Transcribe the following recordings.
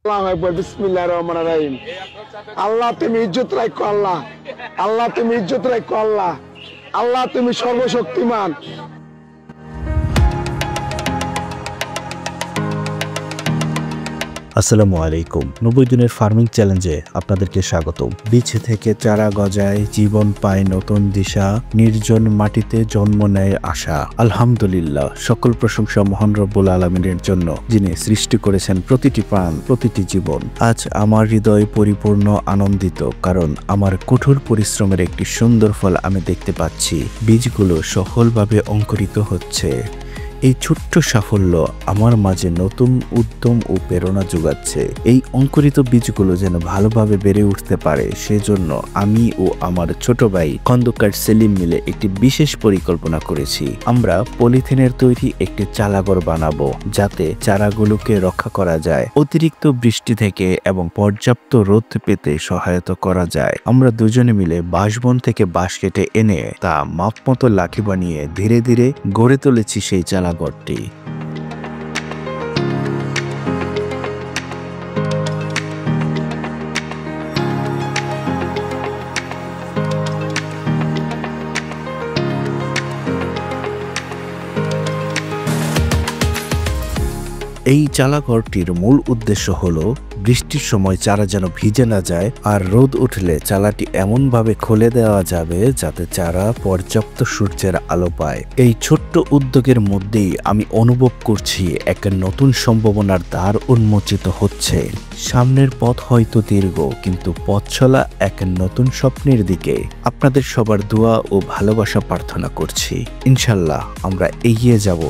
আল্লাহু আকবার, বিসমিল্লাহির রহমানির রহিম। আল্লাহ তুমি ইজ্জত রাখো, আল্লাহ আল্লাহ তুমি ইজ্জত রাখো, আল্লাহ আল্লাহ তুমি সর্বশক্তিমান। আসসালামু আলাইকুম। 90 দিনের ফার্মিং চ্যালেঞ্জে আপনাদেরকে স্বাগত। বীজ থেকে চারা গজায়, জীবন পায় নতুন দিশা, নির্জন মাটিতে জন্ম নেয় আশা। আলহামদুলিল্লাহ, সকল প্রশংসা মহান রব্বুল আলামিনের জন্য, যিনি সৃষ্টি করেছেন প্রতিটি প্রাণ, প্রতিটি জীবন। আজ আমার হৃদয় পরিপূর্ণ আনন্দিত, কারণ আমার কঠোর পরিশ্রমের একটি সুন্দর ফল আমি দেখতে পাচ্ছি। বীজগুলো সফলভাবে অঙ্কুরিত হচ্ছে। এই ছোট্ট সাফল্য আমার মাঝে নতুন উদ্যম ও প্রেরণা যোগাচ্ছে। এই অঙ্কুরিত বীজগুলো যেন ভালোভাবে বেড়ে উঠতে পারে, সেজন্য আমি ও আমার ছোট ভাই খন্দকার সেলিম মিলে একটি বিশেষ পরিকল্পনা করেছি। আমরা পলিথিনের তৈরি একটি চালাঘর বানাবো, যাতে চারাগুলোকে রক্ষা করা যায়, অতিরিক্ত বৃষ্টি থেকে এবং পর্যাপ্ত রোদ পেতে সহায়তা করা যায়। আমরা দুজনে মিলে বাঁশবন থেকে বাঁশ কেটে এনে তা মাপমতো লাঠি বানিয়ে ধীরে ধীরে গড়ে তুলেছি সেই চালাঘরটি। এই চালাঘরটির মূল উদ্দেশ্য হলো বৃষ্টির সময় চারা যেন ভিজে না যায়, আর রোদ উঠলে চালাটি এমনভাবে খুলে দেওয়া যাবে যাতে চারা পর্যাপ্ত সূর্যের আলো পায়। এই ছোট্ট উদ্যোগের মধ্যেই আমি অনুভব করছি এক নতুন সম্ভাবনার দ্বার উন্মোচিত হচ্ছে। সামনের পথ হয়তো দীর্ঘ, কিন্তু পথ চলা এক নতুন স্বপ্নের দিকে। আপনাদের সবার দোয়া ও ভালোবাসা প্রার্থনা করছি। ইনশাল্লাহ আমরা এগিয়ে যাব,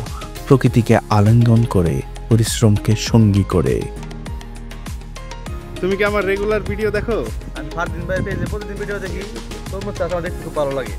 প্রকৃতিকে আলিঙ্গন করে, পরিশ্রমকে সঙ্গী করে। তুমি কি আমার রেগুলার ভিডিও দেখো? আমি ফারদিন ভাই পেজে প্রতিদিন ভিডিও দেখি, তরমুজ চাষ আমার দেখতে খুব ভালো লাগে।